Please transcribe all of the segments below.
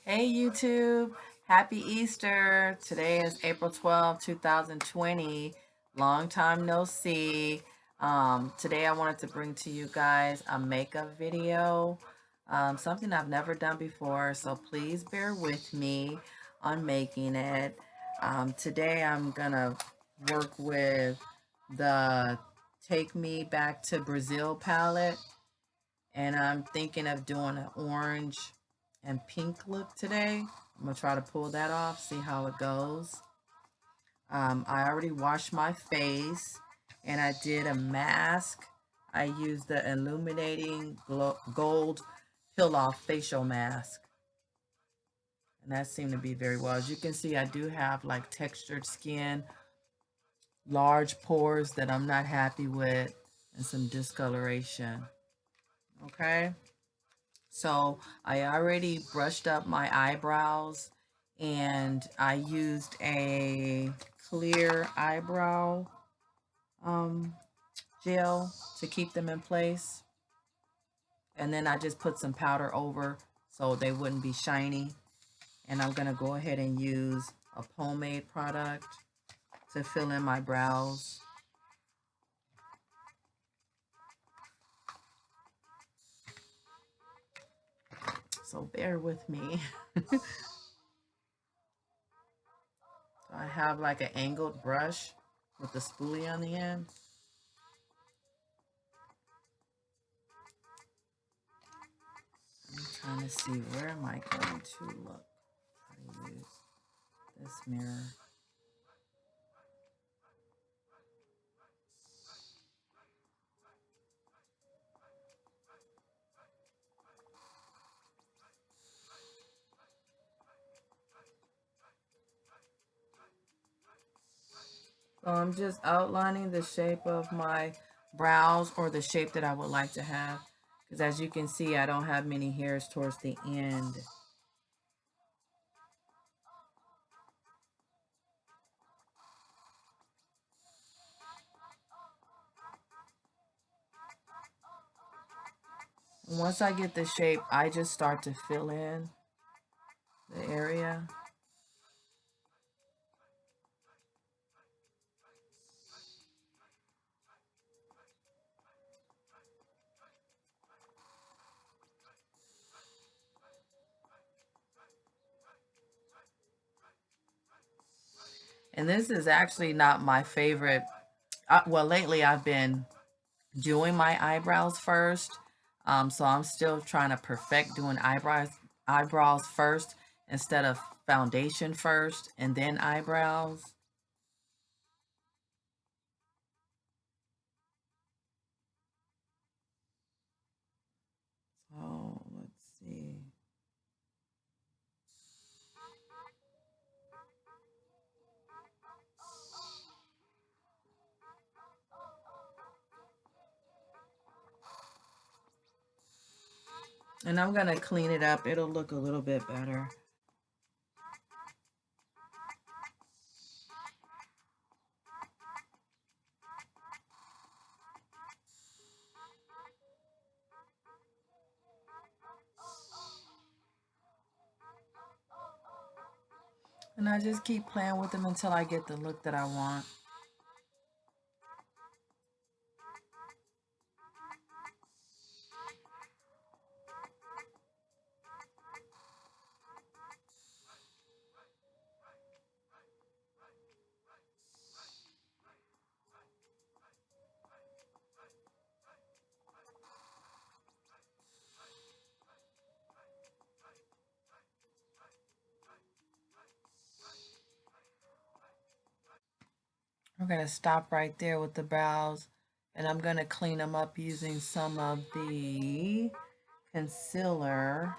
Hey YouTube, happy Easter. Today is April 12th, 2020. Long time no see. Today I wanted to bring to you guys a makeup video, something I've never done before, so please bear with me on making it. Today I'm gonna work with the Take Me Back to Brazil palette, and I'm thinking of doing an orange and pink look today. I'm gonna try to pull that off, see how it goes. I already washed my face and I did a mask. I used the illuminating gold peel off facial mask, and that seemed to be very well. As you can see, I do have like textured skin, large pores that I'm not happy with, and some discoloration. Okay. So I already brushed up my eyebrows and I used a clear eyebrow um, gel to keep them in place. And then I just put some powder over so they wouldn't be shiny. And I'm going to go ahead and use a pomade product to fill in my brows. So bear with me. So I have like an angled brush with a spoolie on the end. I'm trying to see, where am I going to look? Try to use this mirror. So I'm just outlining the shape of my brows, or the shape that I would like to have. Because as you can see, I don't have many hairs towards the end. And once I get the shape, I just start to fill in the area. And this is actually not my favorite. Well, lately I've been doing my eyebrows first. So I'm still trying to perfect doing eyebrows first instead of foundation first and then eyebrows. So let's see. And I'm gonna clean it up. It'll look a little bit better. And I just keep playing with them until I get the look that I want. I'm gonna stop right there with the brows, and I'm gonna clean them up using some of the concealer.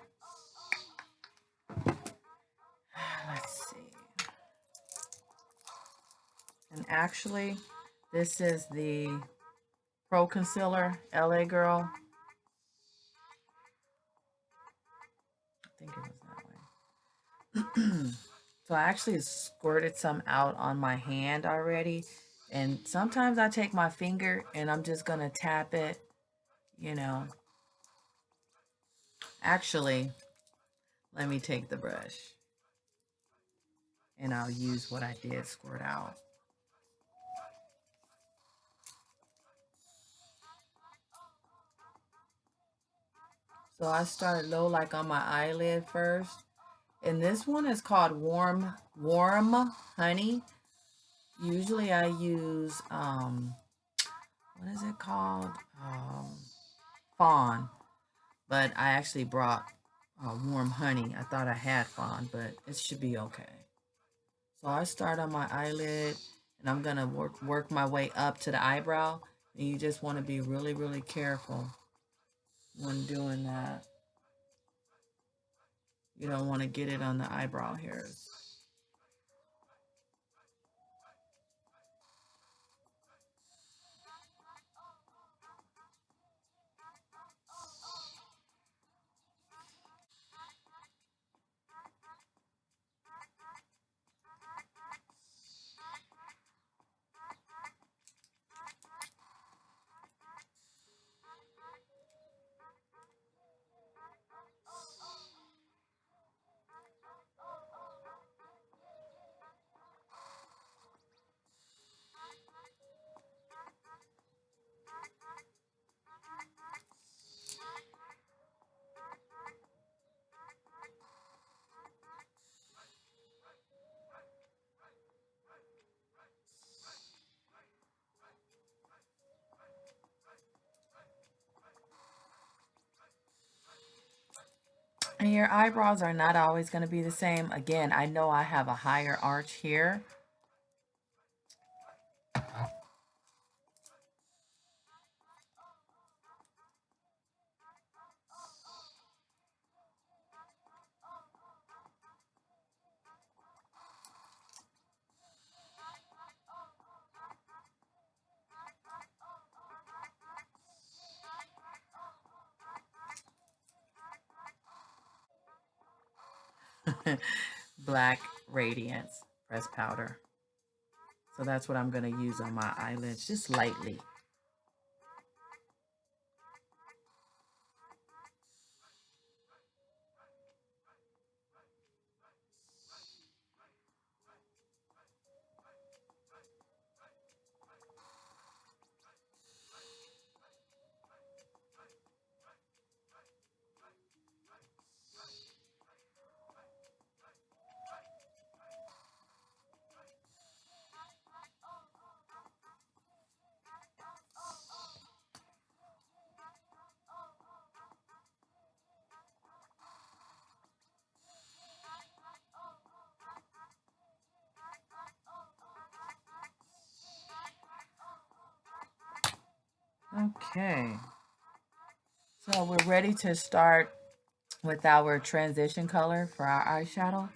Let's see. And actually, this is the Pro Concealer LA Girl. I think it was that way. So I actually squirted some out on my hand already. And sometimes I take my finger and I'm just going to tap it, you know. Actually, Let me take the brush and I'll use what I did squirt out. So I started low, like on my eyelid first. And this one is called Warm Honey. Usually I use, what is it called? Fawn. But I actually brought Warm Honey. I thought I had Fawn, but it should be okay. So I start on my eyelid, and I'm going to work my way up to the eyebrow. And you just want to be really, really careful when doing that. You don't want to get it on the eyebrow hairs. And your eyebrows are not always going to be the same. Again, I know I have a higher arch here. Black Radiance pressed powder. So that's what I'm going to use on my eyelids, just lightly. Okay, so we're ready to start with our transition color for our eyeshadow.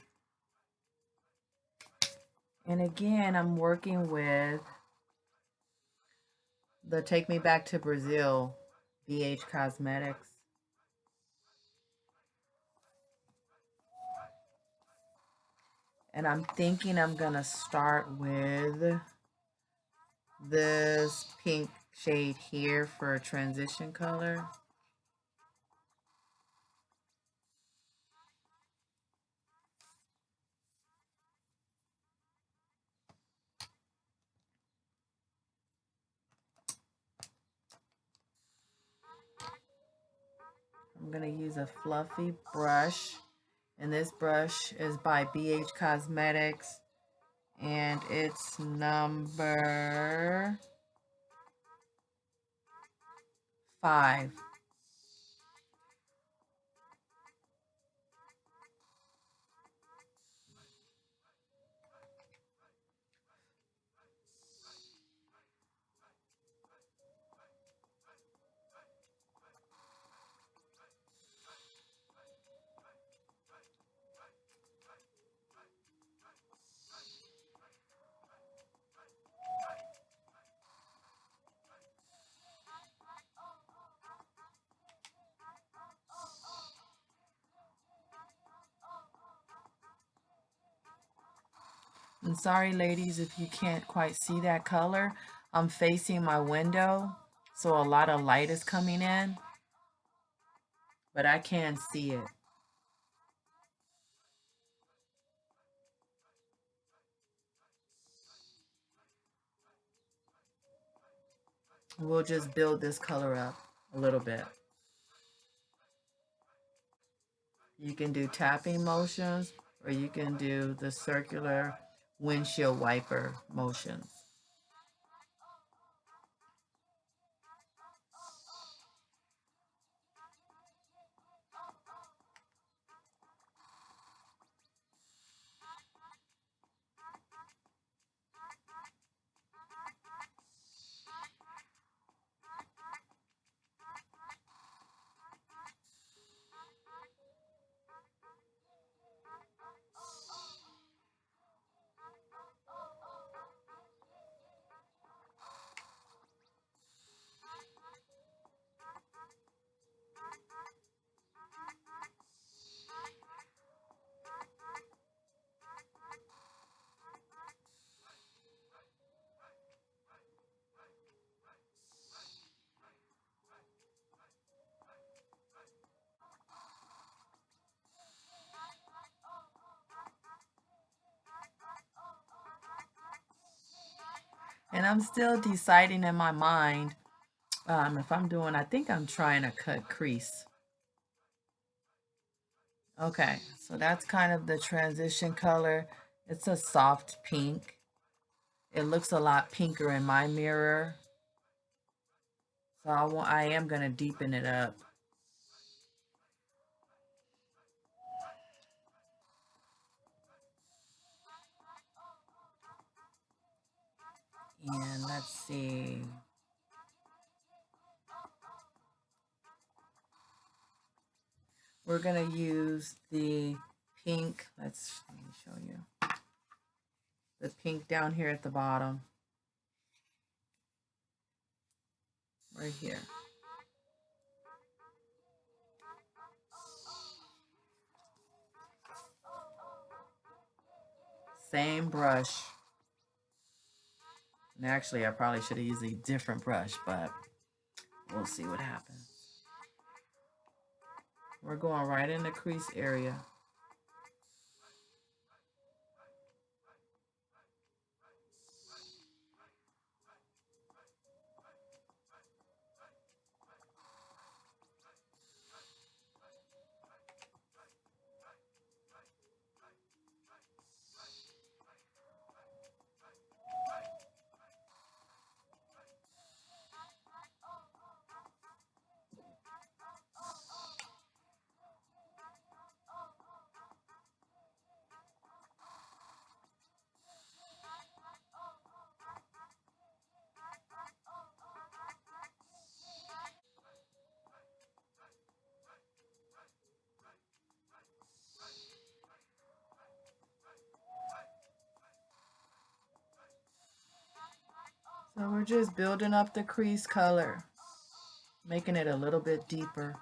And again, I'm working with the Take Me Back to Brazil BH Cosmetics. And I'm thinking I'm gonna start with this pink shade here for a transition color. I'm gonna use a fluffy brush, and this brush is by BH Cosmetics, and it's number 5. I'm sorry, ladies, if you can't quite see that color. I'm facing my window, so a lot of light is coming in, but I can see it. We'll just build this color up a little bit. You can do tapping motions, or you can do the circular windshield wiper motions. And I'm still deciding in my mind if I'm doing, I think I'm trying to cut crease. Okay, so that's kind of the transition color. It's a soft pink. It looks a lot pinker in my mirror. So I am going to deepen it up. And let's see. We're going to use the pink. Let me show you. The pink down here at the bottom. Right here. Same brush. And actually, I probably should have used a different brush, but we'll see what happens. We're going right in the crease area. So we're just building up the crease color, making it a little bit deeper.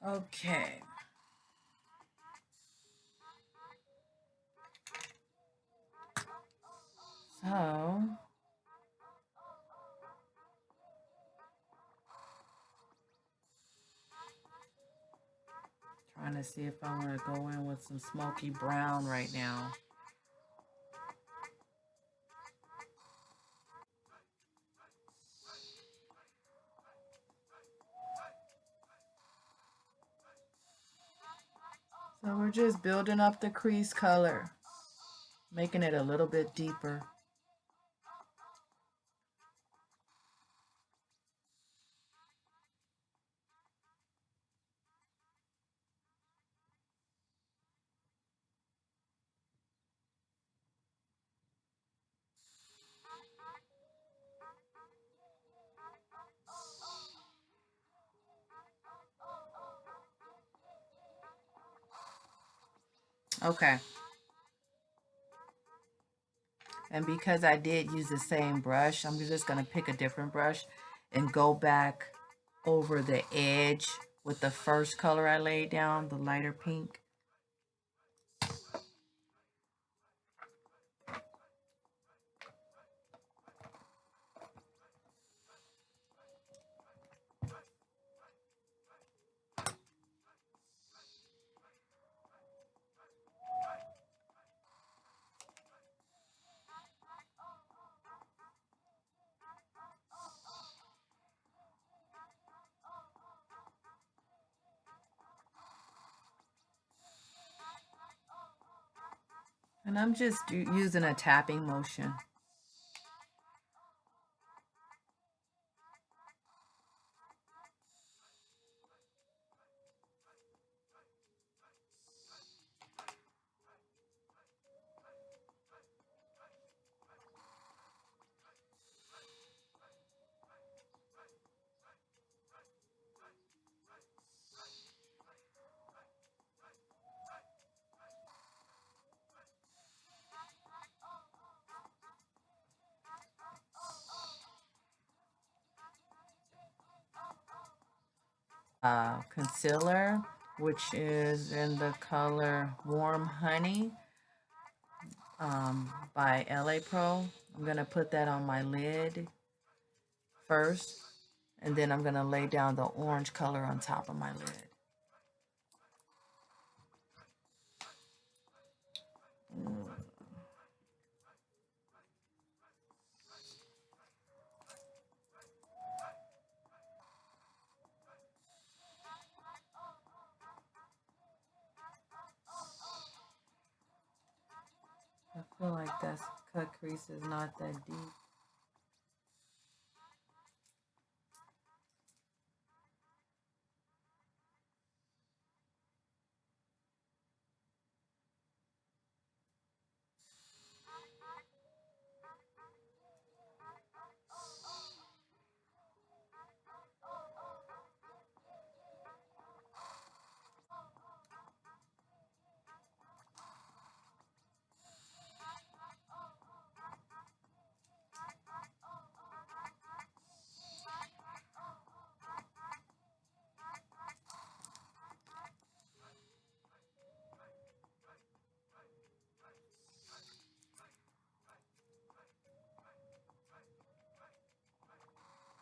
Okay. So trying to see if I want to go in with some smoky brown right now. So we're just building up the crease color, making it a little bit deeper. Okay. And because I did use the same brush, I'm just going to pick a different brush and go back over the edge with the first color I laid down, the lighter pink. And I'm just using a tapping motion. Concealer, which is in the color Warm Honey by LA Pro. I'm going to put that on my lid first, and then I'm going to lay down the orange color on top of my lid. I feel like that cut crease is not that deep.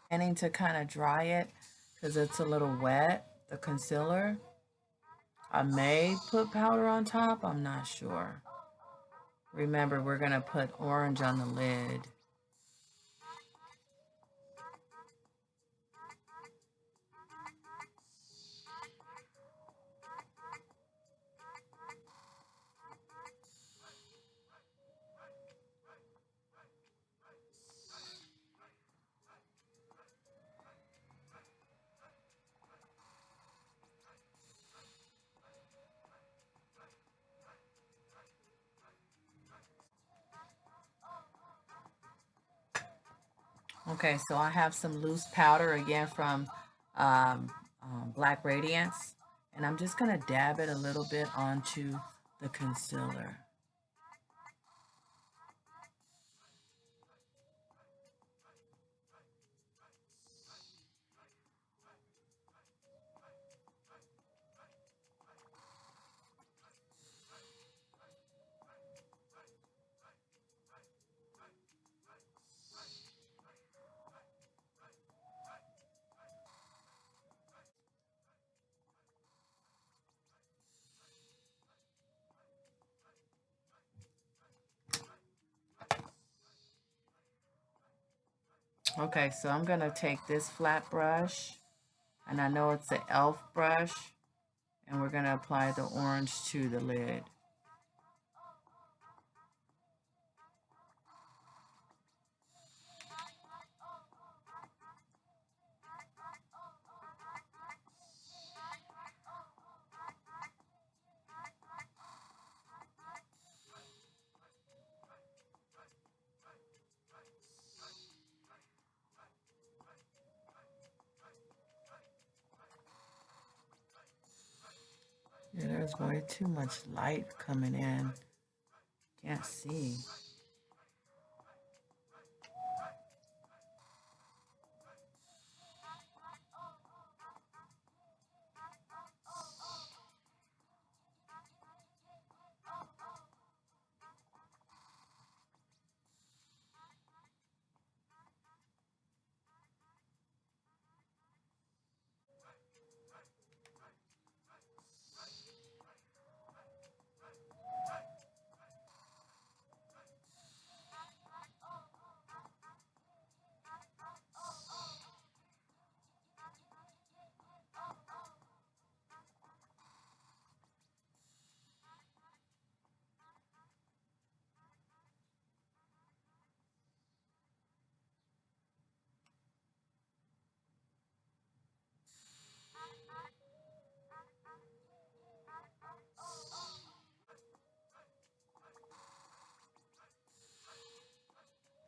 Planning to kind of dry it because it's a little wet, the concealer. I may put powder on top, I'm not sure. Remember, we're going to put orange on the lid. Okay, so I have some loose powder again from Black Radiance, and I'm just going to dab it a little bit onto the concealer. Okay, so I'm going to take this flat brush, and I know it's an e.l.f. brush, and we're going to apply the orange to the lid. Yeah, there's way too much light coming in. Can't see.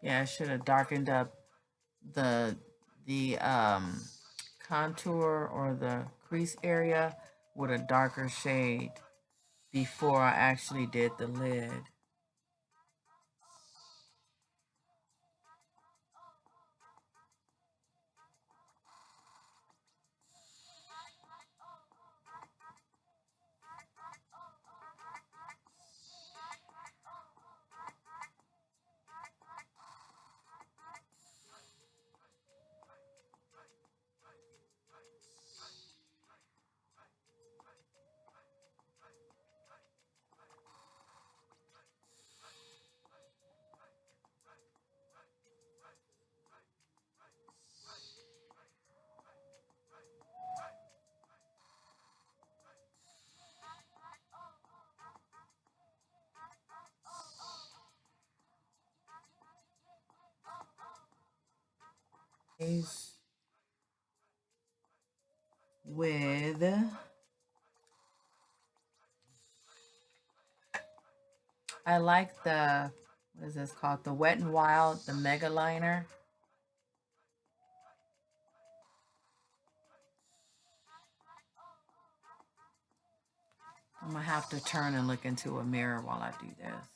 Yeah, I should have darkened up the the contour or the crease area with a darker shade before I actually did the lid. With, I like the, what is this called? The Wet n Wild, the Megaliner. I'm gonna have to turn and look into a mirror while I do this.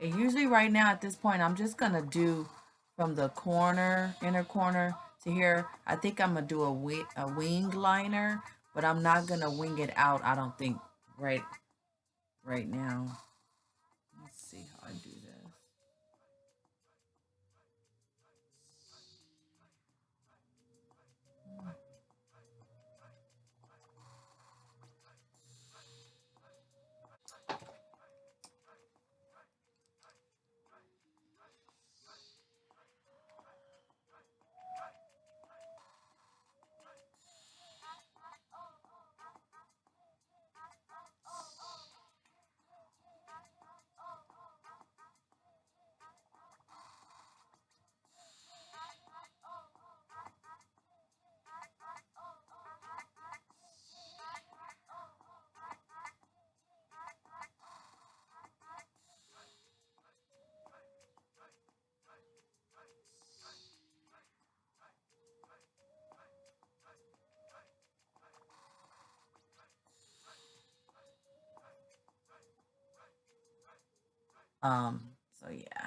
And usually right now at this point, I'm just gonna do from the corner, inner corner to here. I think I'm gonna do a wing liner, but I'm not gonna wing it out, I don't think, right now. Let's see how I do this. So yeah.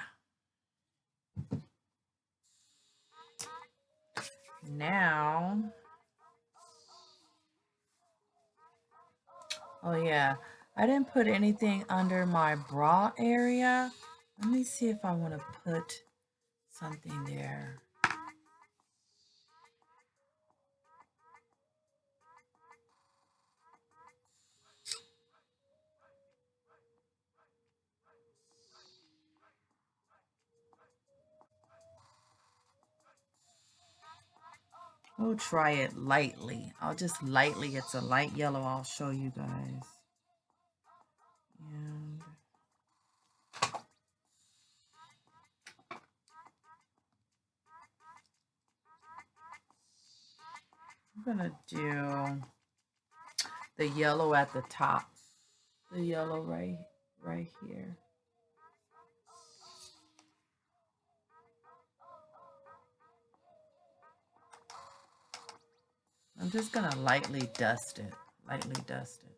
Now, oh yeah, I didn't put anything under my bra area. Let me see if I want to put something there. We'll try it lightly. I'll just lightly, it's a light yellow. I'll show you guys. And I'm gonna do the yellow at the top. The yellow right here. I'm just gonna lightly dust it. Lightly dust it.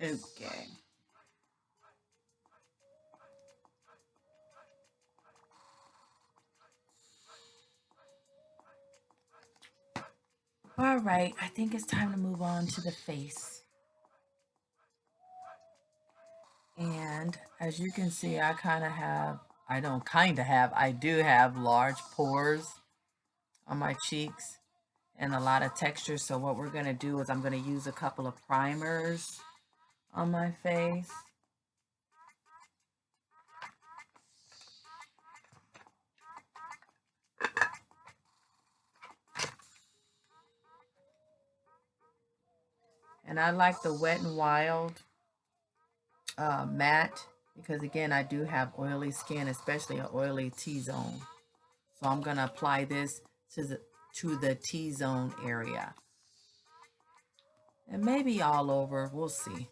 Okay. All right, I think it's time to move on to the face. And as you can see, I do have large pores on my cheeks and a lot of texture. So what we're gonna do is I'm gonna use a couple of primers on my face. And I like the Wet n Wild matte because, again, I do have oily skin, especially an oily T-zone. So I'm going to apply this to the T-zone area. And maybe all over. We'll see.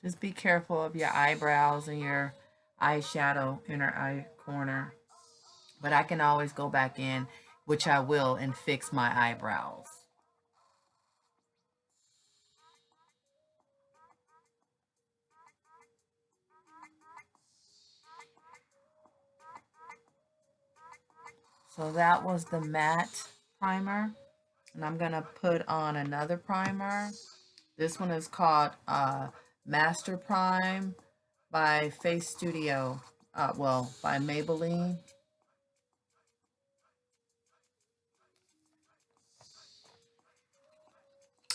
Just be careful of your eyebrows and your eyeshadow inner eye corner. But I can always go back in, which I will, and fix my eyebrows. So that was the matte primer. And I'm going to put on another primer. This one is called Master Prime by Face Studio. Well, by Maybelline.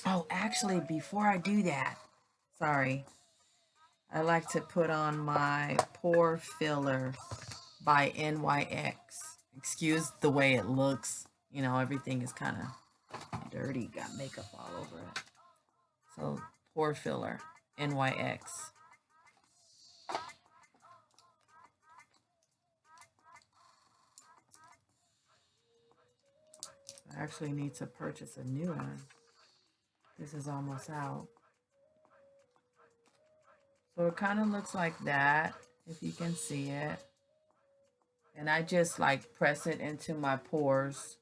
Oh, actually, before I do that, sorry, I like to put on my Pore Filler by NYX. Excuse the way it looks. You know, everything is kind of dirty, got makeup all over it. So, Pore Filler, NYX. I actually need to purchase a new one. This is almost out. So it kind of looks like that, if you can see it. And I just like press it into my pores.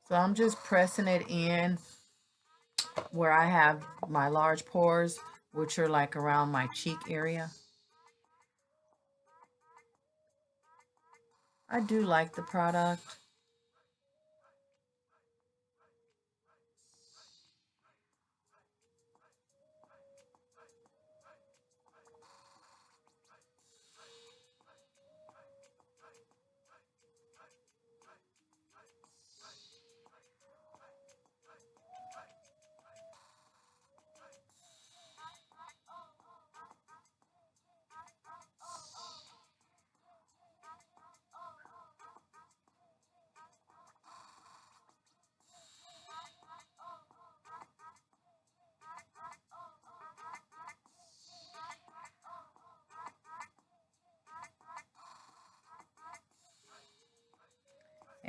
So I'm just pressing it in where I have my large pores, which are like around my cheek area. I do like the product.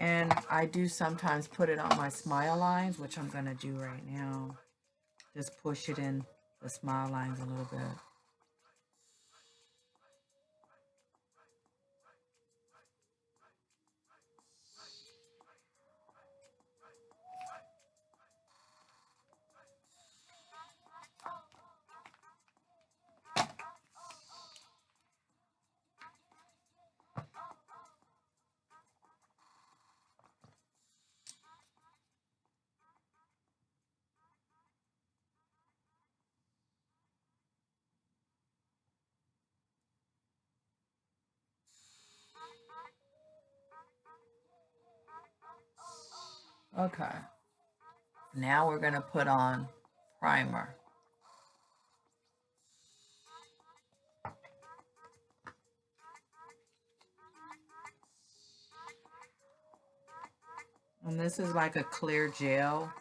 And I do sometimes put it on my smile lines, which I'm going to do right now. Just push it in the smile lines a little bit. Okay. Now we're going to put on primer. And this is like a clear gel.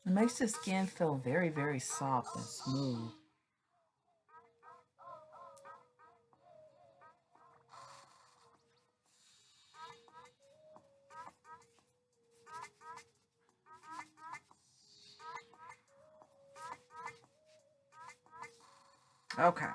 It makes the skin feel very, very soft and smooth. Okay.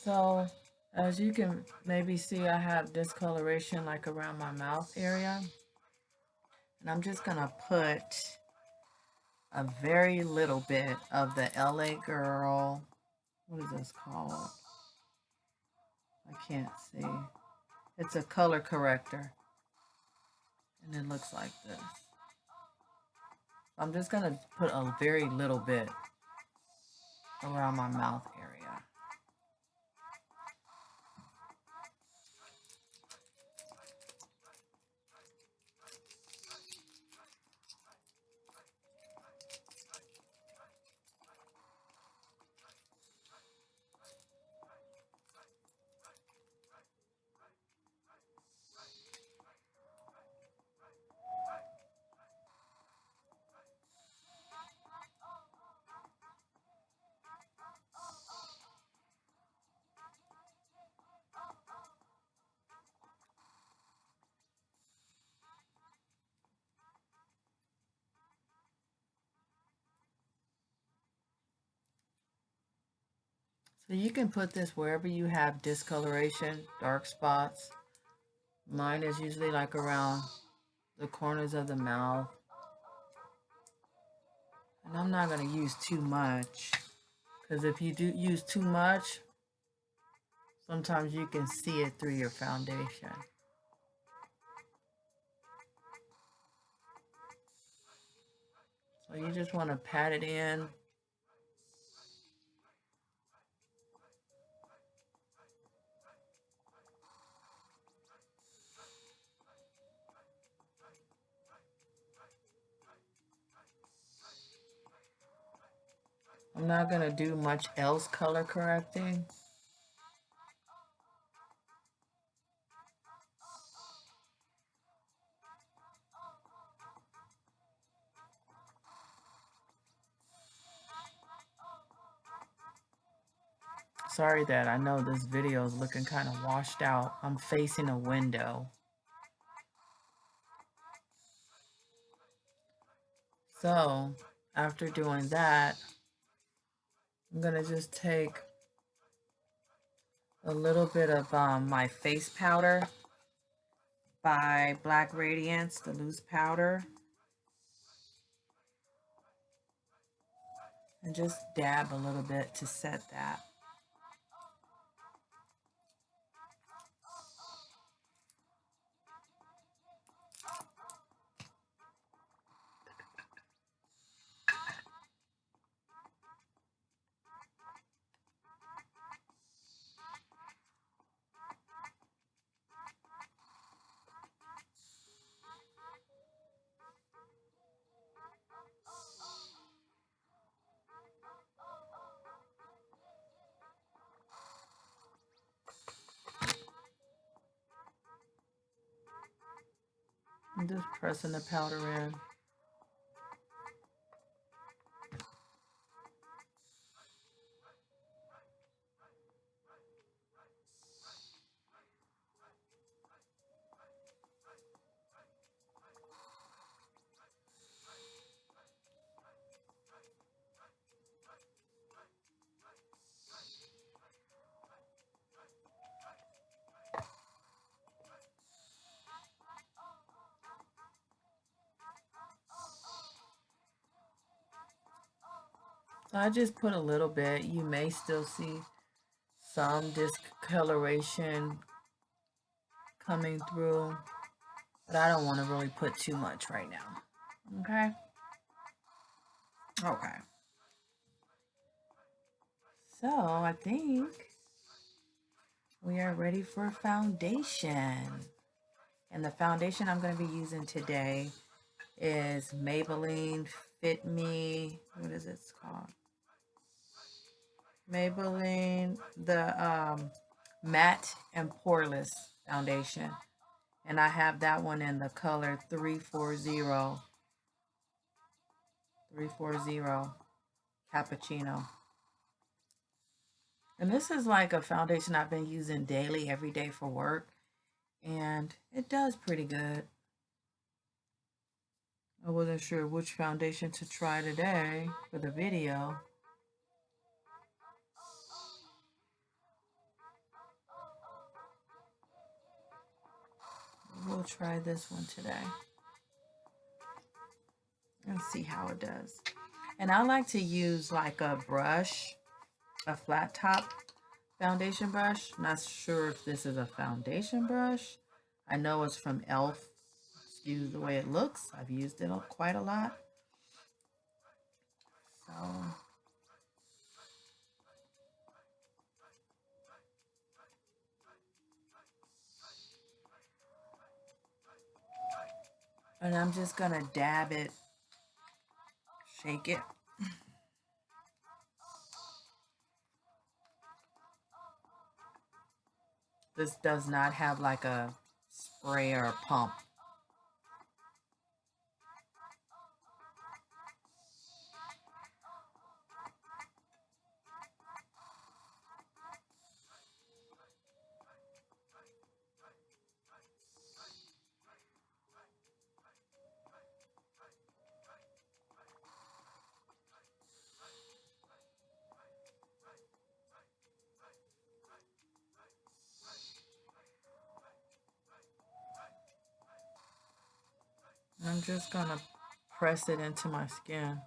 So, as you can maybe see, I have discoloration like around my mouth area. And I'm just going to put a very little bit of the LA Girl. What is this called? I can't see. It's a color corrector. And it looks like this. I'm just going to put a very little bit around my mouth area. So you can put this wherever you have discoloration, dark spots. Mine is usually like around the corners of the mouth. And I'm not going to use too much, because if you do use too much, sometimes you can see it through your foundation. So you just want to pat it in. I'm not going to do much else color correcting. Sorry that I know this video is looking kind of washed out. I'm facing a window. So after doing that, I'm going to just take a little bit of my face powder by Black Radiance, the loose powder. and just dab a little bit to set that. I'm just pressing the powder in. So I just put a little bit. You may still see some discoloration coming through, but I don't want to really put too much right now. Okay? Okay. So I think we are ready for foundation. And the foundation I'm going to be using today is Maybelline Fit Me. What is it called? Maybelline, the matte and poreless foundation. And I have that one in the color 340 Cappucino. And this is like a foundation I've been using daily, every day for work. And it does pretty good. I wasn't sure which foundation to try today for the video. We'll try this one today and see how it does. And I like to use like a brush, a flat top foundation brush. Not sure if this is a foundation brush. I know it's from e.l.f. Excuse the way it looks. I've used it quite a lot. So and I'm just gonna dab it, shake it. This does not have like a spray or a pump. I'm just gonna press it into my skin.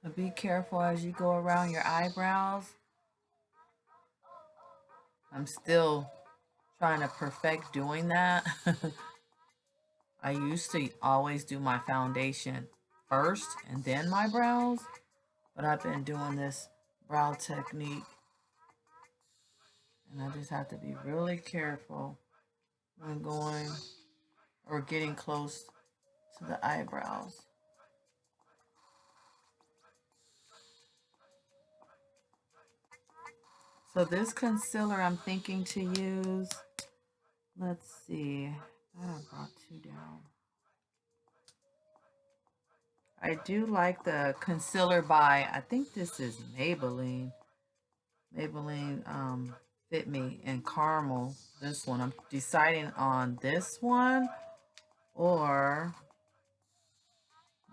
But be careful as you go around your eyebrows. I'm still trying to perfect doing that. I used to always do my foundation first and then my brows, but I've been doing this brow technique, and I just have to be really careful when going or getting close to the eyebrows. So this concealer I'm thinking to use, let's see, I brought two down. I do like the concealer by, I think this is Maybelline. Maybelline Fit Me in Caramel. This one. I'm deciding on this one or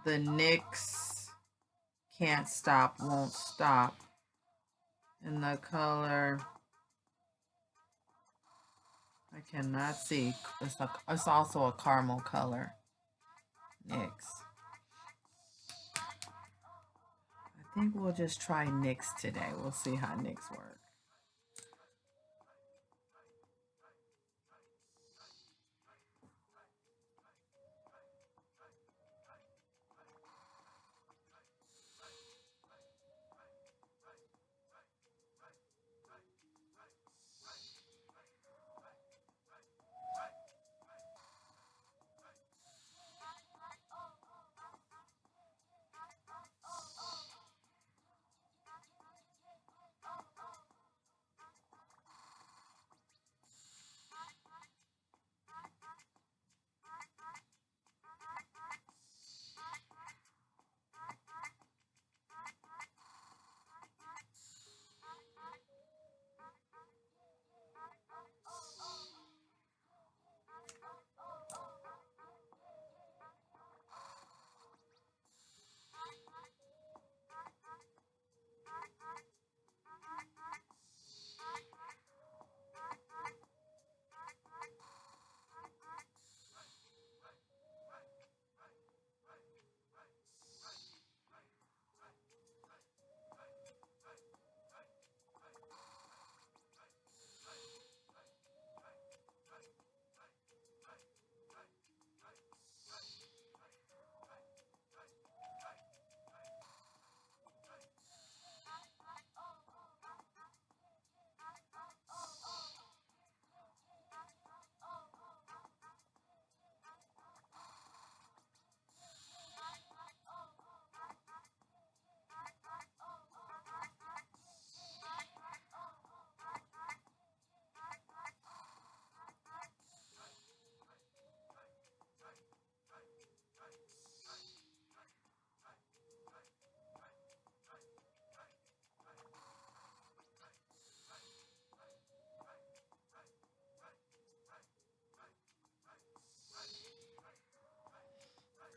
the NYX Can't Stop, Won't Stop in the color. I cannot see. It's also a caramel color. NYX. I think we'll just try NYX today. We'll see how NYX works.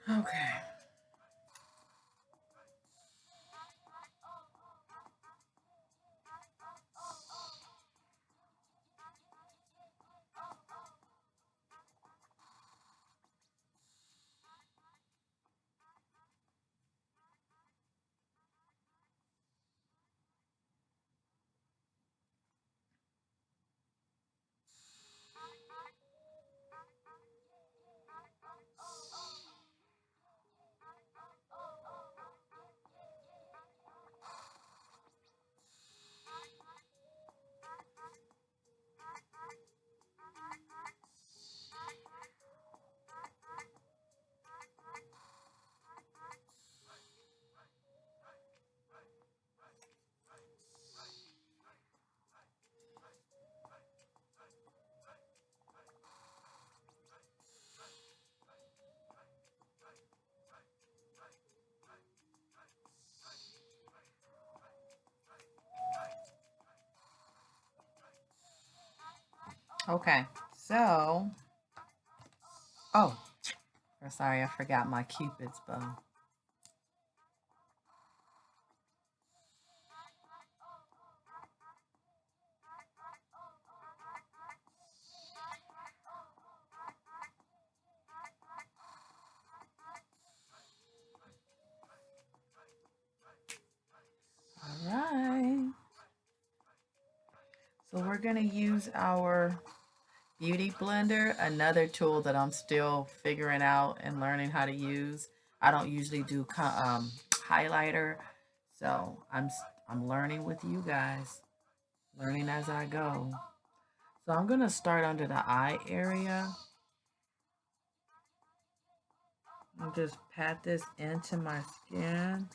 Okay. Okay, so, oh, sorry, I forgot my Cupid's bow. we're going to use our Beauty Blender, another tool that I'm still figuring out and learning how to use. I don't usually do highlighter, so I'm learning with you guys, learning as I go. So I'm going to start under the eye area and just pat this into my skin.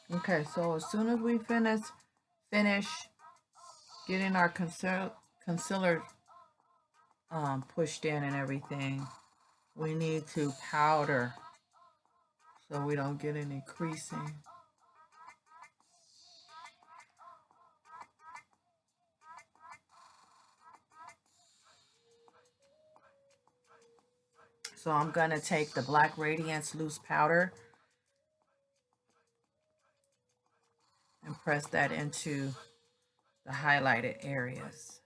Okay, so as soon as we finish getting our concealer pushed in and everything, we need to powder so we don't get any creasing. So I'm going to take the Black Radiance loose powder and press that into the highlighted areas.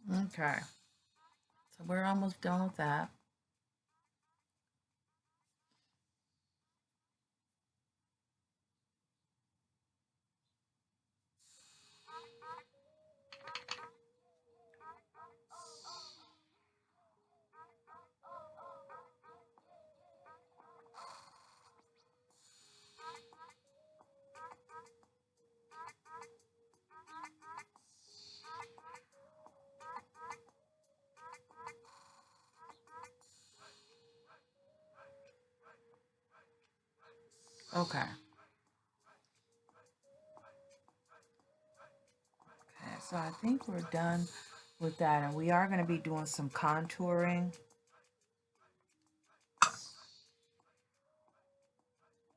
Okay, so we're almost done with that. Okay. Okay, so I think we're done with that, and we are going to be doing some contouring.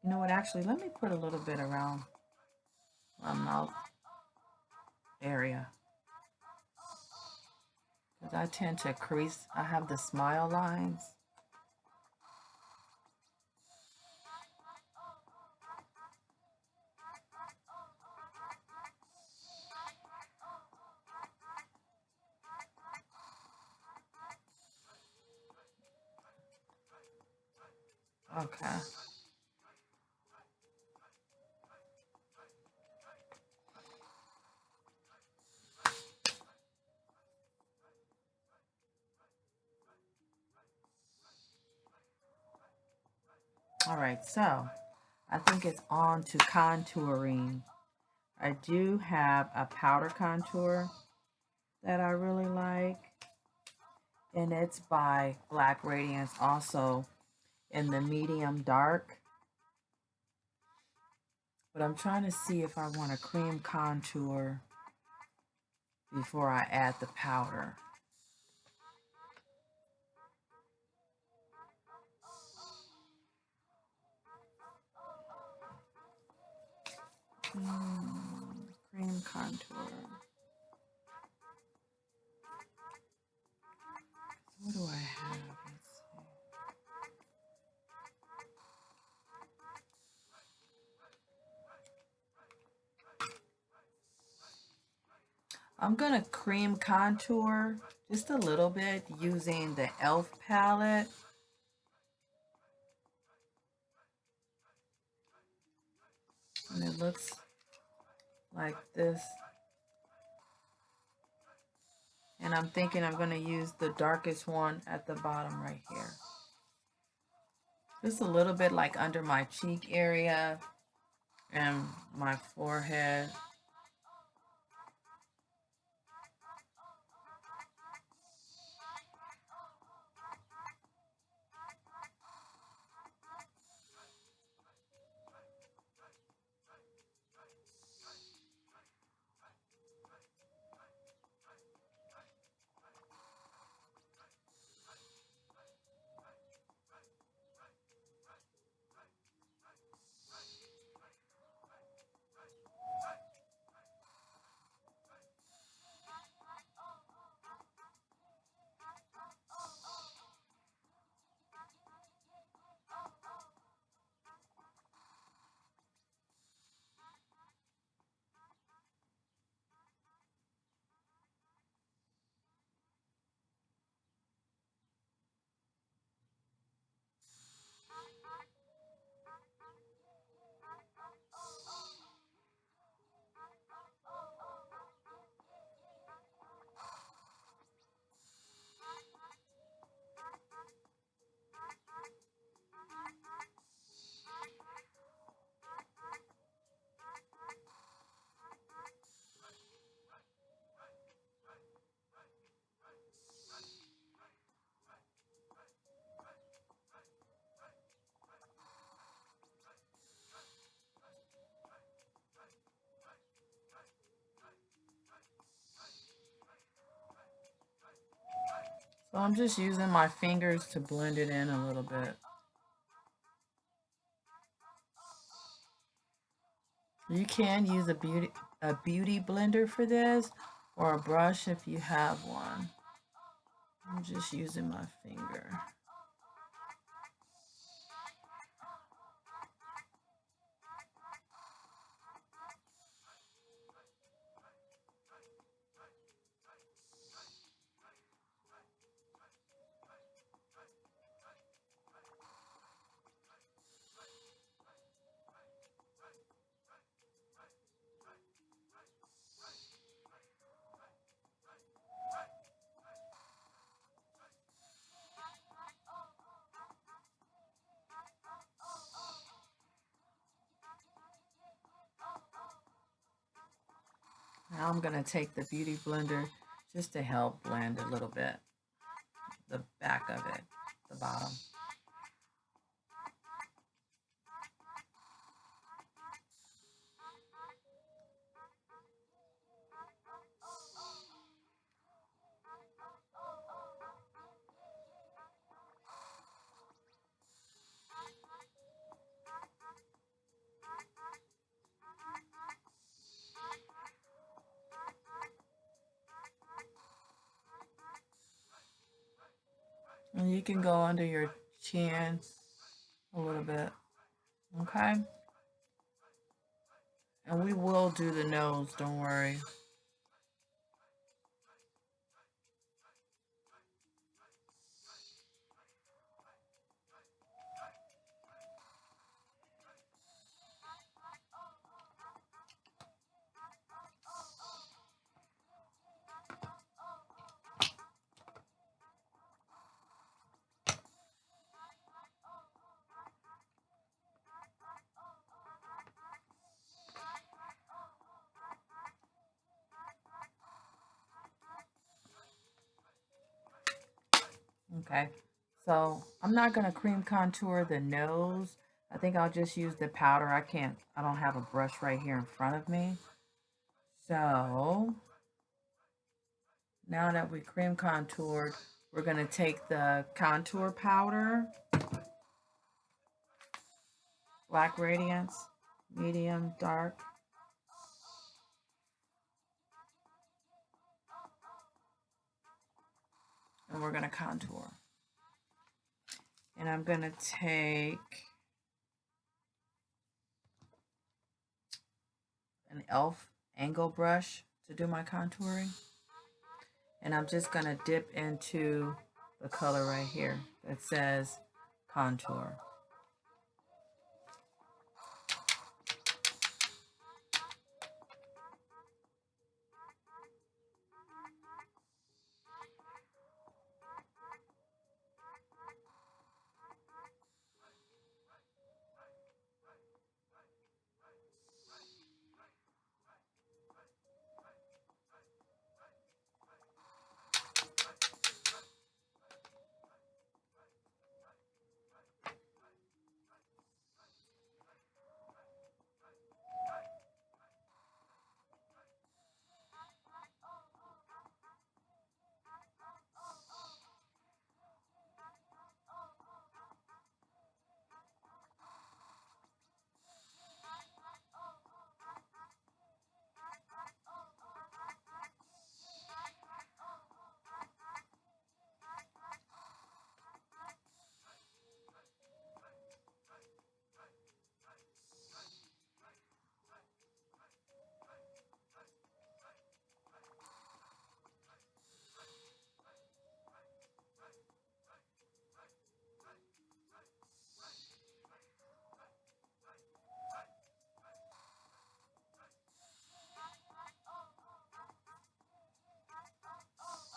You know what, actually, let me put a little bit around my mouth area, because I tend to crease. I have the smile lines. Okay. All right, so I think it's on to contouring. I do have a powder contour that I really like, and it's by Black Radiance, also in the medium dark. But I'm trying to see if I want a cream contour before I add the powder. Cream contour. What do I have? Let's see. I'm gonna cream contour just a little bit using the e.l.f. palette. And it looks like this. And I'm thinking I'm gonna use the darkest one at the bottom right here. Just a little bit like under my cheek area and my forehead. So I'm just using my fingers to blend it in a little bit. You can use a beauty blender for this, or a brush if you have one. I'm just using my finger. Now I'm going to take the Beauty Blender just to help blend a little bit, the back of it, the bottom. And you can go under your chin a little bit, okay? And we will do the nose, don't worry. Okay, so I'm not going to cream contour the nose. I think I'll just use the powder. I don't have a brush right here in front of me. So now that we cream contoured, we're going to take the contour powder, Black Radiance, medium, dark. And we're going to contour. And I'm going to take an e.l.f. angle brush to do my contouring. And I'm just going to dip into the color right here that says contour.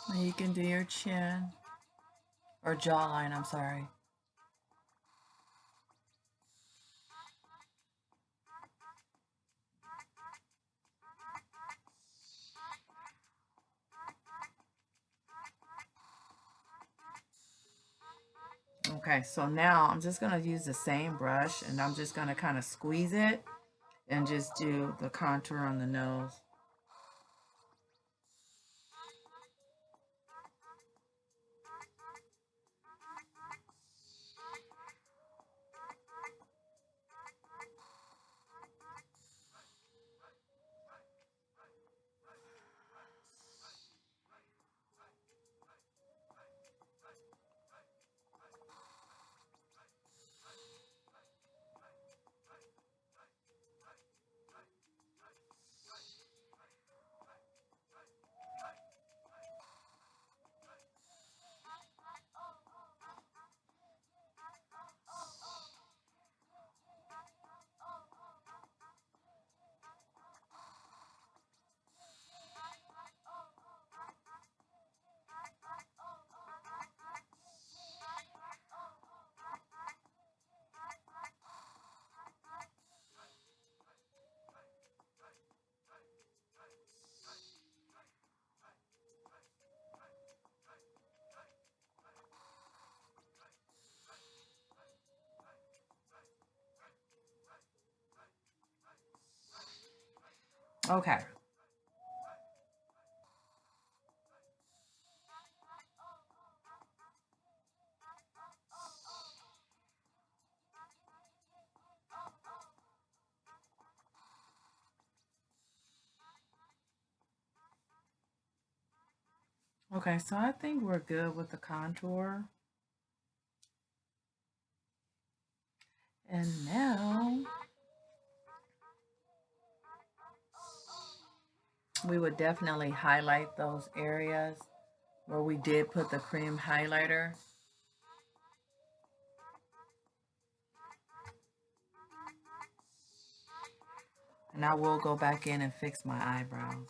And you can do your chin or jawline, I'm sorry. Okay, so now I'm just going to use the same brush and I'm just going to kind of squeeze it and just do the contour on the nose. Okay. Okay, so I think we're good with the contour. And now we would definitely highlight those areas where we did put the cream highlighter. And I will go back in and fix my eyebrows.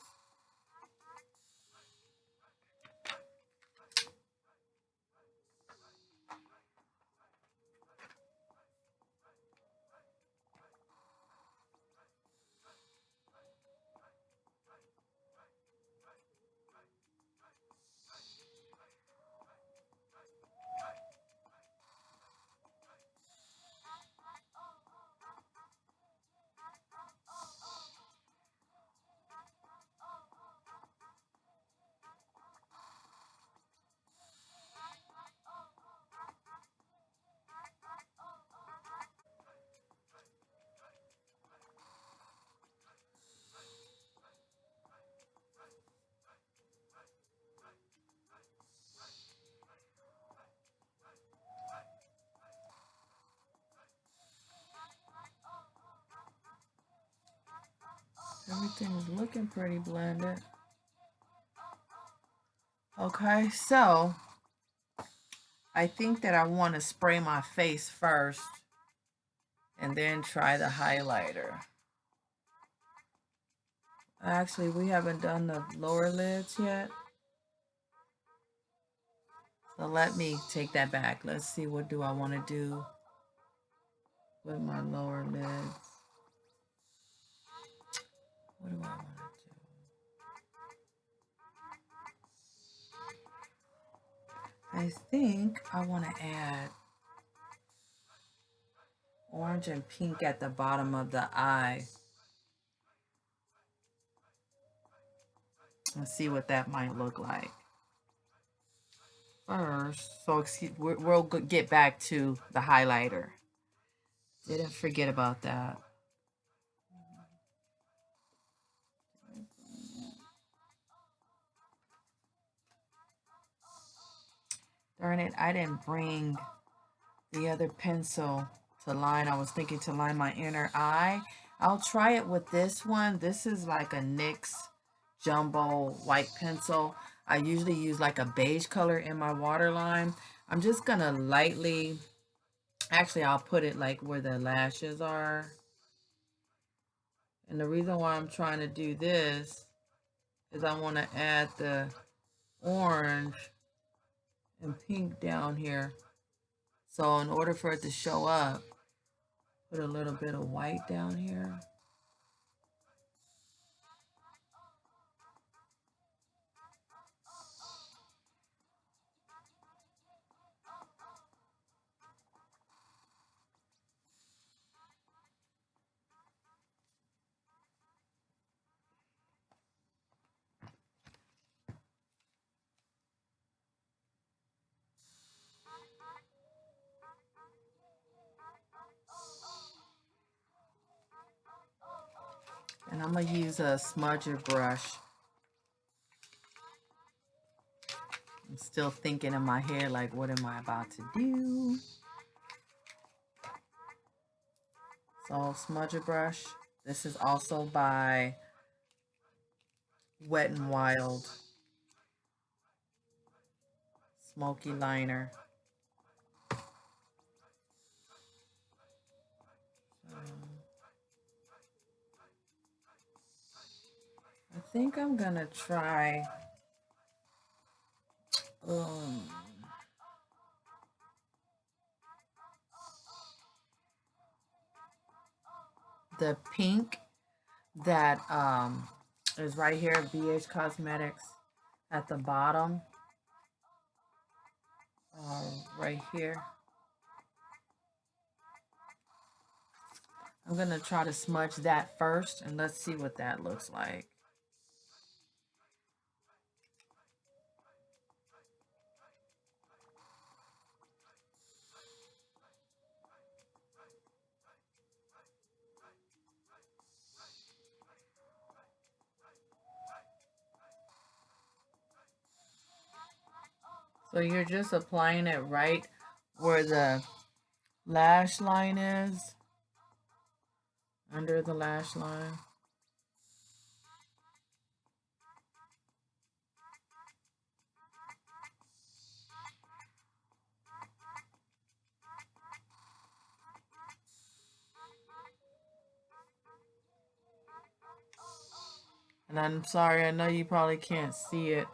Everything is looking pretty blended. Okay, so I think that I want to spray my face first and then try the highlighter. Actually, we haven't done the lower lids yet. So let me take that back. Let's see, what do I want to do with my lower lids? What do I want to do? I think I want to add orange and pink at the bottom of the eye. Let's see what that might look like. First, so we'll get back to the highlighter. Didn't forget about that. Darn it, I didn't bring the other pencil to line. I was thinking to line my inner eye. I'll try it with this one. This is like a NYX Jumbo white pencil. I usually use like a beige color in my waterline. I'm just gonna lightly, actually I'll put it like where the lashes are. And the reason why I'm trying to do this is I want to add the orange and pink down here. So in order for it to show up, put a little bit of white down here. And I'm going to use a smudger brush. I'm still thinking in my head, like, what am I about to do? So, smudger brush. This is also by Wet n Wild. Smoky liner. I think I'm going to try the pink that is right here, BH Cosmetics at the bottom, right here. I'm going to try to smudge that first, and let's see what that looks like. So you're just applying it right where the lash line is, under the lash line. And I'm sorry, I know you probably can't see it.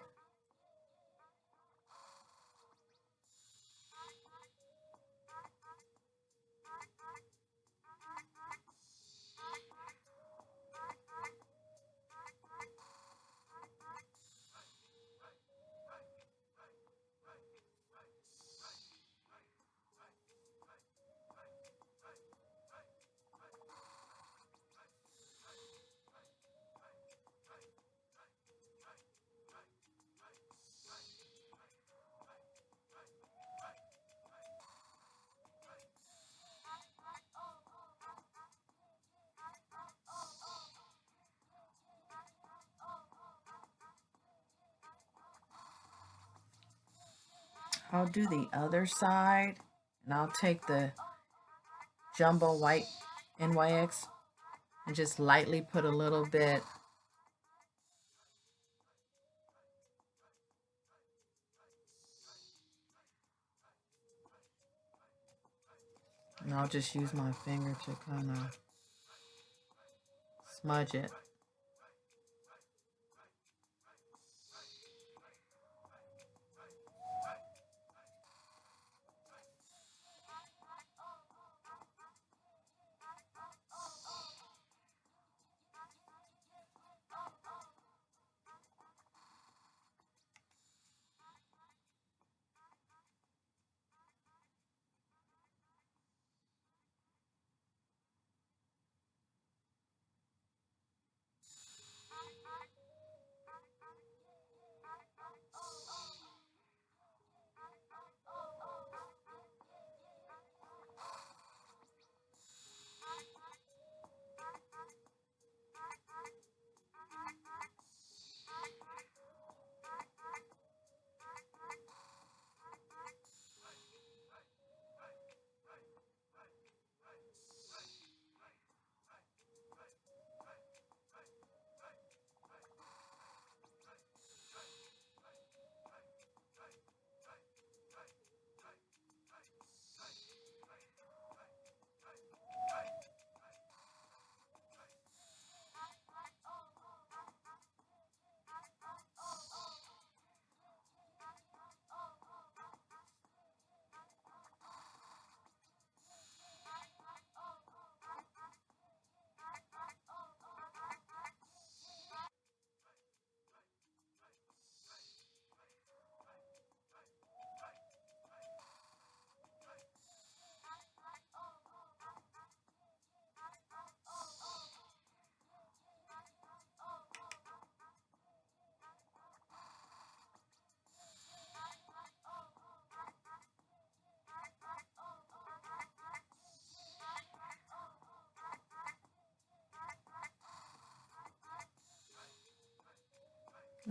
I'll do the other side, and I'll take the Jumbo White NYX and just lightly put a little bit. And I'll just use my finger to kind of smudge it.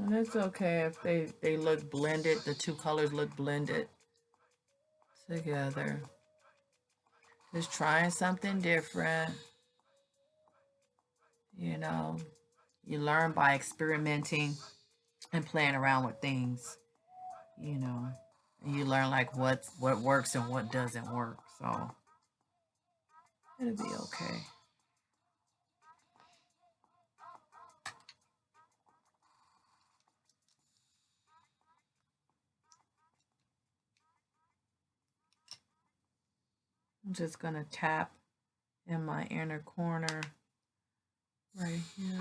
And it's okay if they look blended, the two colors look blended together. Just trying something different. You know, you learn by experimenting and playing around with things, you know. And you learn like what works and what doesn't work. So it'll be okay. I'm just gonna tap in my inner corner right here.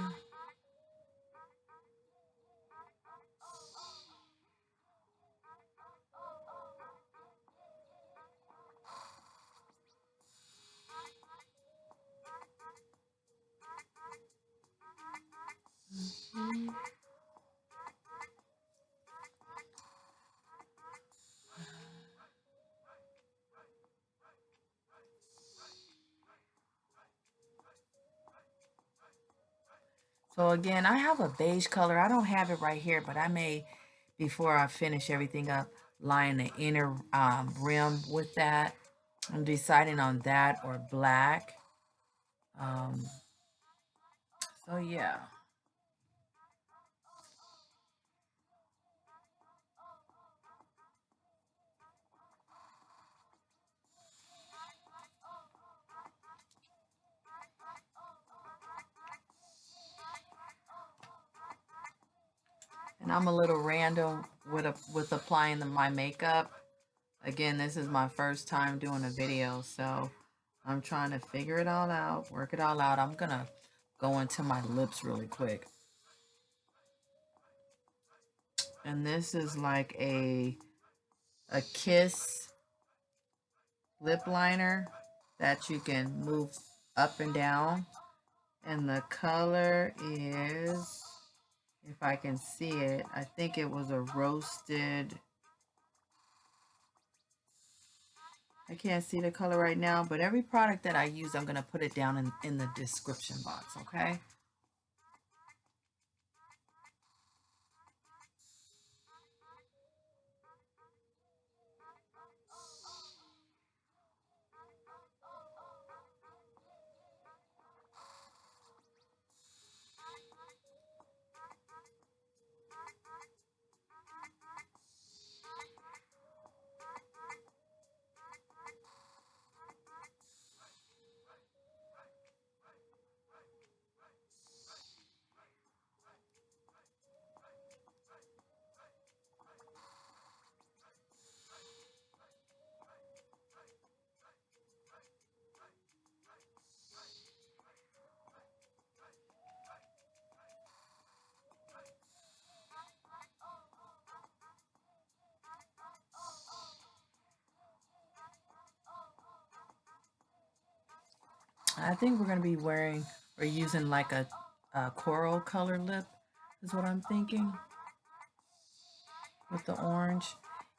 So again, I have a beige color. I don't have it right here, but I may, before I finish everything up, line the inner rim with that. I'm deciding on that or black. So yeah. And I'm a little random with applying my makeup. Again, this is my first time doing a video, so I'm trying to figure it all out, work it all out. I'm gonna go into my lips really quick. And this is like a Kiss lip liner that you can move up and down. And the color is, if I can see it, I think it was a roasted. I can't see the color right now, but every product that I use, I'm going to put it down in the description box, okay? I think we're going to be wearing or using like a coral color lip is what I'm thinking with the orange.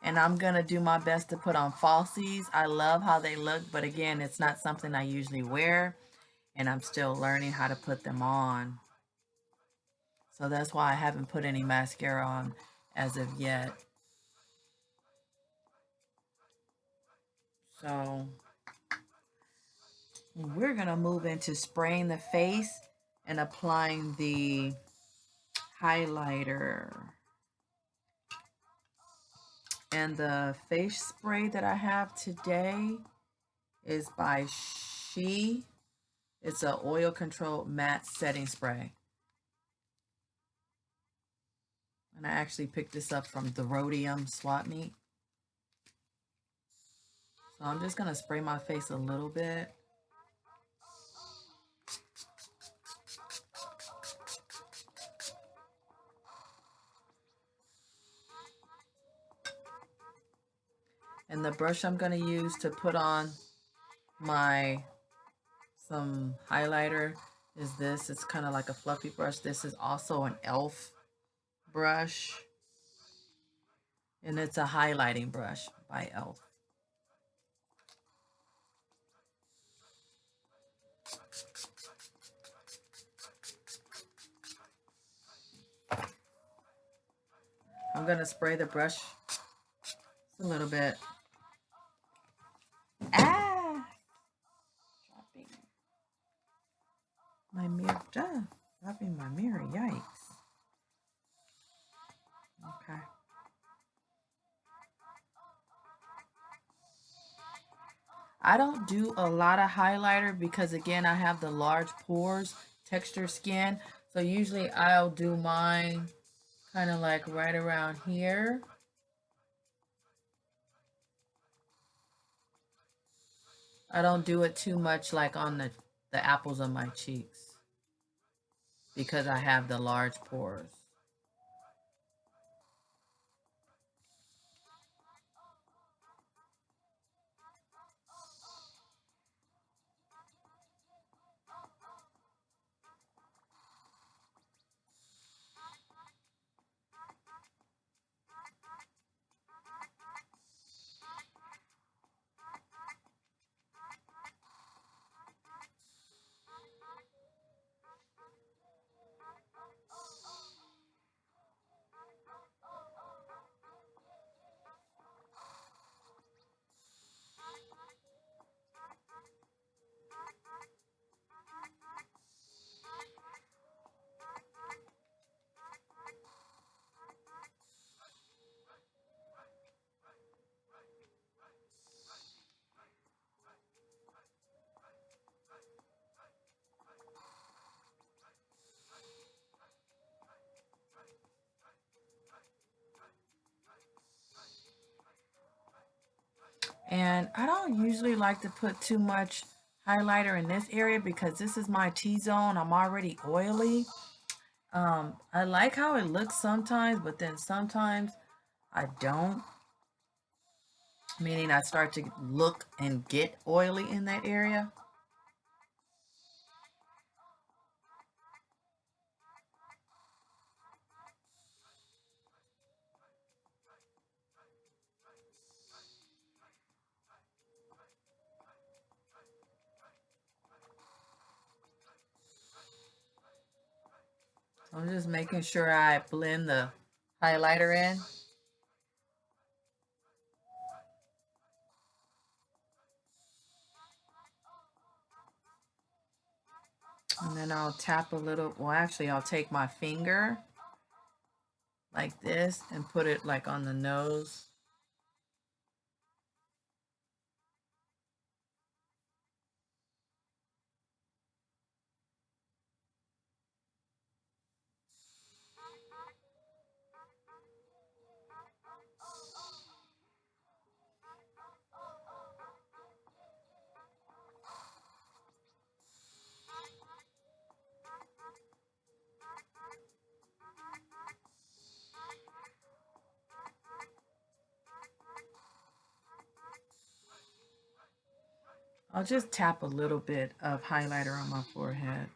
And I'm going to do my best to put on falsies. I love how they look, but again, it's not something I usually wear, and I'm still learning how to put them on. So that's why I haven't put any mascara on as of yet. So we're going to move into spraying the face and applying the highlighter. And the face spray that I have today is by She. It's an oil controlled matte setting spray. And I actually picked this up from the Rhodium swap meet. So I'm just going to spray my face a little bit. And the brush I'm going to use to put on some highlighter is this. It's kind of like a fluffy brush. This is also an e.l.f. brush. And it's a highlighting brush by e.l.f. I'm going to spray the brush a little bit. Ah! Dropping my mirror. Dropping my mirror. Yikes. Okay. I don't do a lot of highlighter because, again, I have the large pores, texture skin. So usually I'll do mine kind of like right around here. I don't do it too much like on the apples of my cheeks because I have the large pores. And I don't usually like to put too much highlighter in this area because this is my T-zone. I'm already oily. I like how it looks sometimes, but then sometimes I don't. Meaning I start to look and get oily in that area. I'm just making sure I blend the highlighter in. And then I'll tap a little, well actually I'll take my finger like this and put it like on the nose. I'll just tap a little bit of highlighter on my forehead.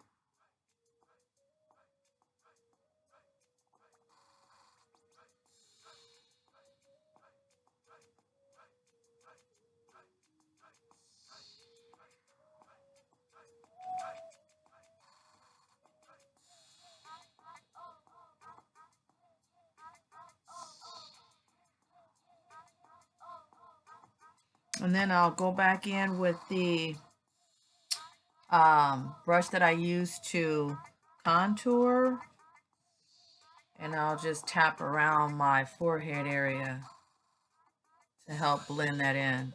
And then I'll go back in with the brush that I used to contour. And I'll just tap around my forehead area to help blend that in.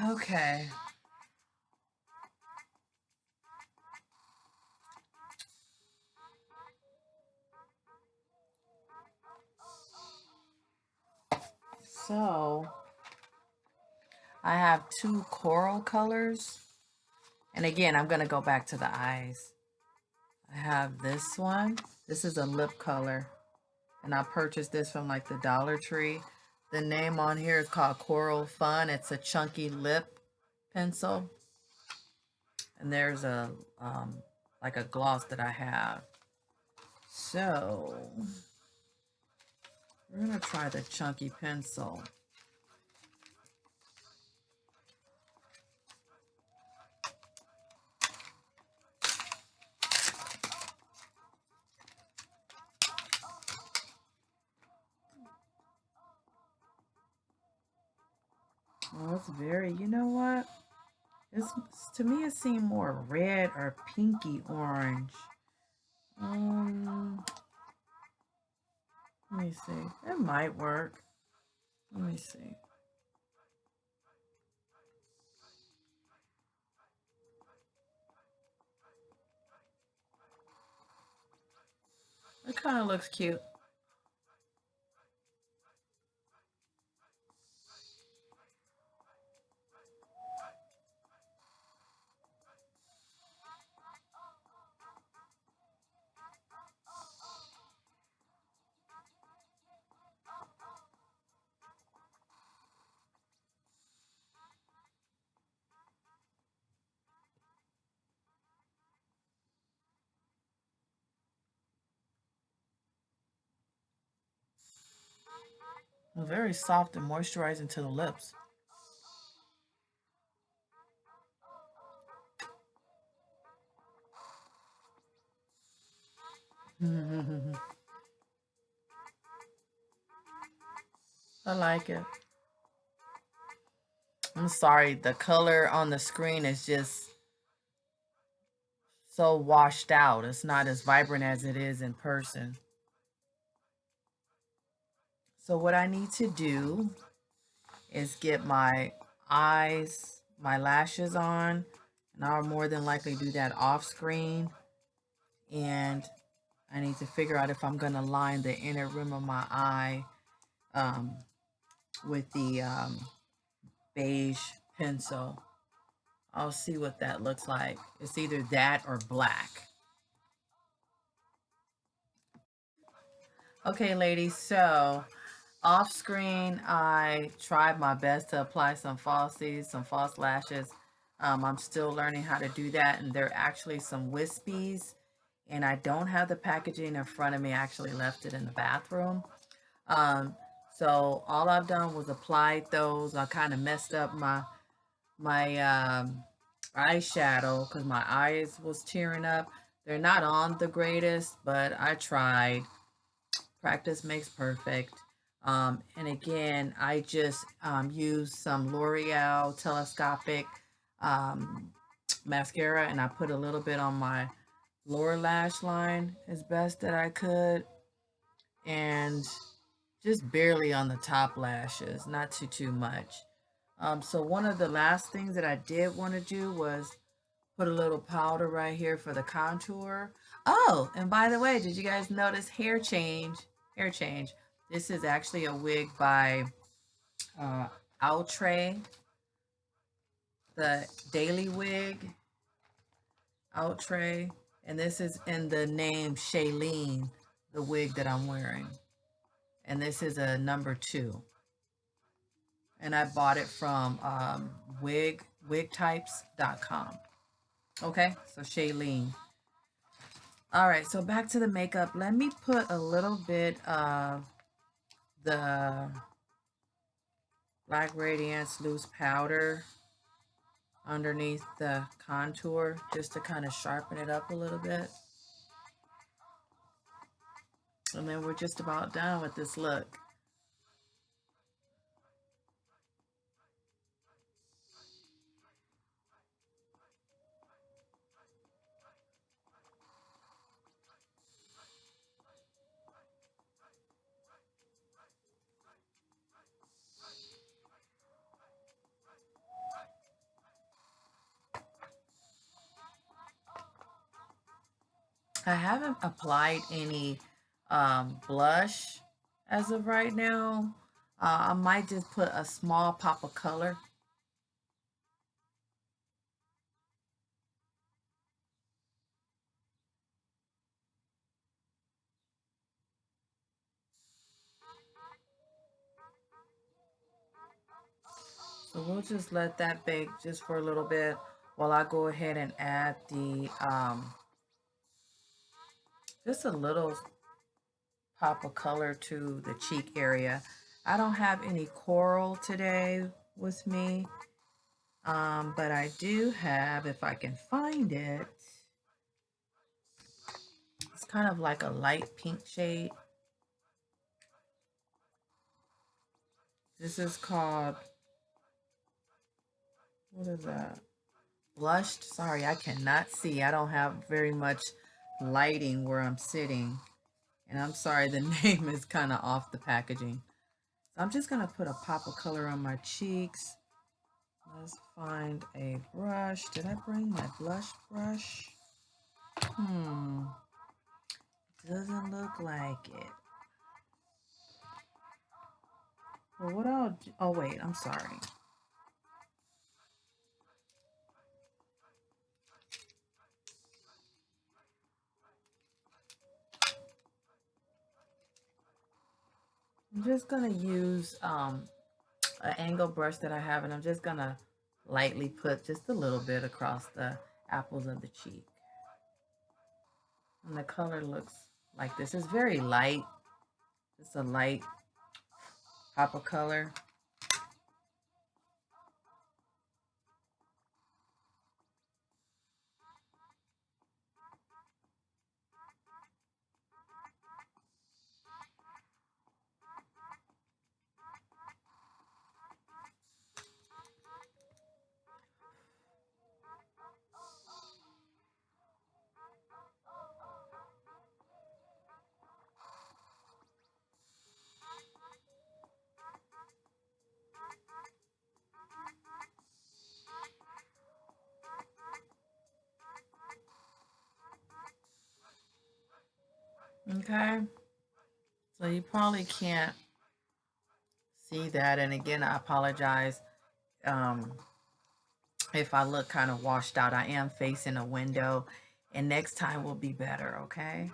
Okay. So I have two coral colors. And again, I'm going to go back to the eyes. I have this one. This is a lip color. And I purchased this from like the Dollar Tree. The name on here is called Coral Fun. It's a chunky lip pencil. And there's a like a gloss that I have. So we're gonna try the chunky pencil. Oh, it's very, you know what? It's, to me it seemed more red or pinky orange. Let me see. It might work. Let me see. It kind of looks cute. Very soft and moisturizing to the lips. I like it. I'm sorry, the color on the screen is just so washed out. It's not as vibrant as it is in person. So what I need to do is get my eyes, my lashes on, and I'll more than likely do that off screen. And I need to figure out if I'm going to line the inner rim of my eye with the beige pencil. I'll see what that looks like. It's either that or black. Okay, ladies, so off screen, I tried my best to apply some falsies, some false lashes. I'm still learning how to do that, and they're actually some wispies, and I don't have the packaging in front of me. I actually left it in the bathroom. So all I've done was applied those. I kind of messed up my eyeshadow because my eyes was tearing up. They're not on the greatest, but I tried. Practice makes perfect. And again, I just used some L'Oreal telescopic mascara, and I put a little bit on my lower lash line as best that I could, and just barely on the top lashes, not too much. So one of the last things that I did want to do was put a little powder right here for the contour. Oh, and by the way, did you guys notice hair change? Hair change. This is actually a wig by Outre, the Daily Wig, Outre. And this is in the name Shailene, the wig that I'm wearing. And this is a number 2. And I bought it from wigtypes.com. Okay, so Shailene. All right, so back to the makeup. Let me put a little bit of the Black Radiance loose powder underneath the contour just to kind of sharpen it up a little bit. And then we're just about done with this look. I haven't applied any blush as of right now. I might just put a small pop of color. So we'll just let that bake just for a little bit while I go ahead and add the, just a little pop of color to the cheek area. I don't have any coral today with me, but I do have, if I can find it, it's kind of like a light pink shade. This is called, what is that? Blushed. Sorry, I cannot see. I don't have very much lighting where I'm sitting. And I'm sorry, the name is kind of off the packaging. So I'm just going to put a pop of color on my cheeks. Let's find a brush. Did I bring my blush brush? Doesn't look like it. Well, what I'll do, oh wait, I'm sorry. I'm just gonna use an angle brush that I have, and I'm just gonna lightly put just a little bit across the apples of the cheek. And the color looks like this. It's very light. It's a light pop of color. Okay, so you probably can't see that, and again, I apologize if I look kind of washed out. I am facing a window, and next time will be better, okay?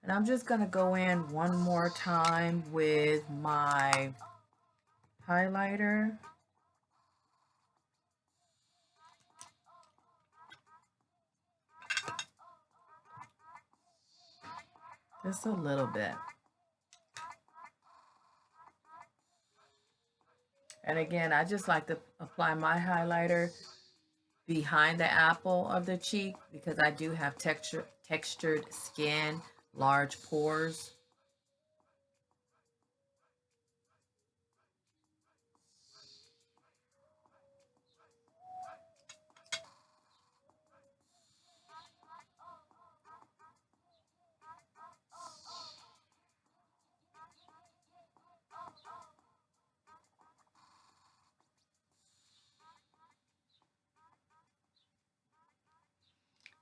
And I'm just going to go in one more time with my highlighter. Just a little bit. And again, I just like to apply my highlighter behind the apple of the cheek because I do have textured skin, large pores.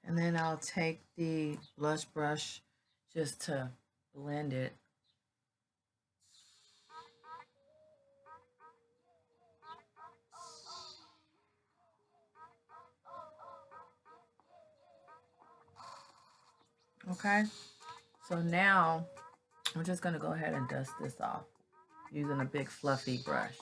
And then I'll take the blush brush just to blend it. Okay, so now I'm just going to go ahead and dust this off using a big fluffy brush.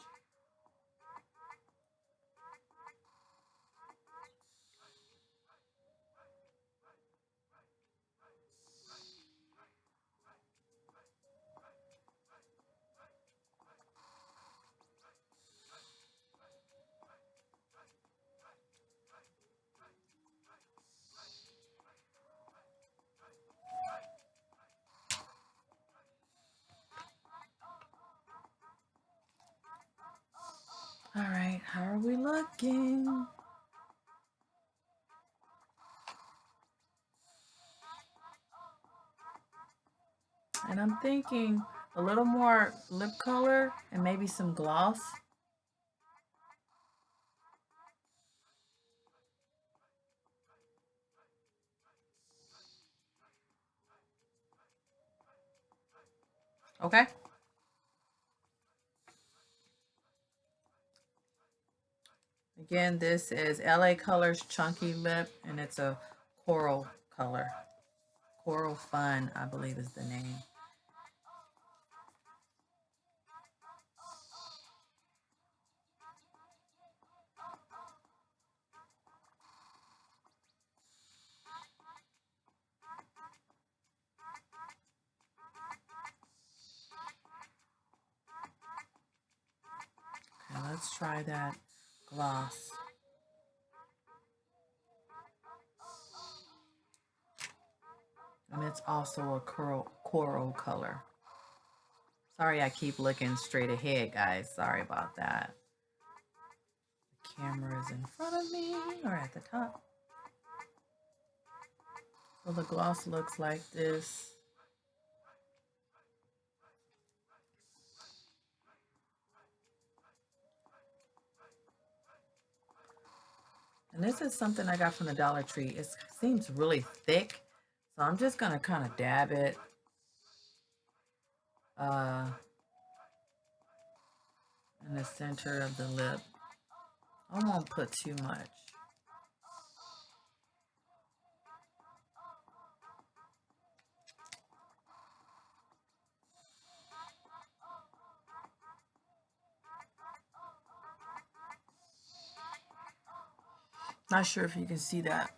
All right, how are we looking? And I'm thinking a little more lip color and maybe some gloss. Okay. Again, this is LA Colors Chunky Lip, and it's a coral color. Coral Fun, I believe is the name. Okay, let's try that gloss. And it's also a coral color. Sorry, I keep looking straight ahead, guys. Sorry about that. The camera is in front of me or at the top. So the gloss looks like this. And this is something I got from the Dollar Tree. It seems really thick. So I'm just going to kind of dab it. In the center of the lip. I won't put too much. Not sure if you can see that.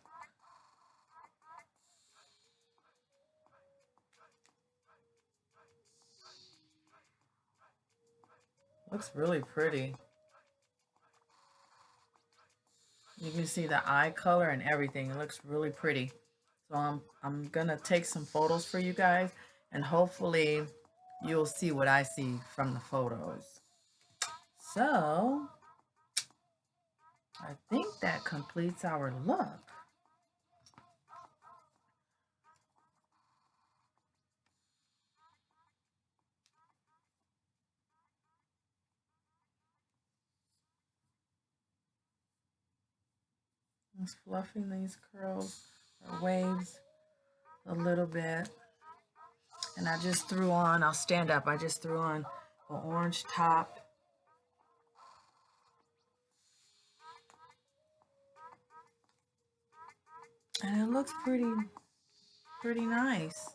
Looks really pretty. You can see the eye color and everything. It looks really pretty. So I'm gonna take some photos for you guys, and hopefully you'll see what I see from the photos. So I think that completes our look. Just fluffing these curls or waves a little bit. And I just threw on, I'll stand up, I just threw on an orange top. And it looks pretty nice.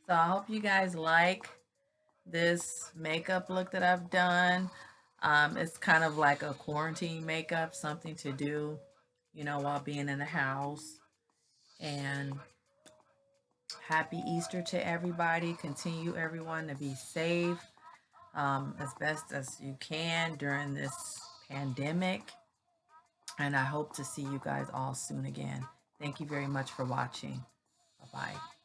So I hope you guys like this makeup look that I've done. It's kind of like a quarantine makeup, something to do, you know, while being in the house. And happy Easter to everybody. Continue, everyone, to be safe as best as you can during this pandemic. And I hope to see you guys all soon again. Thank you very much for watching. Bye-bye.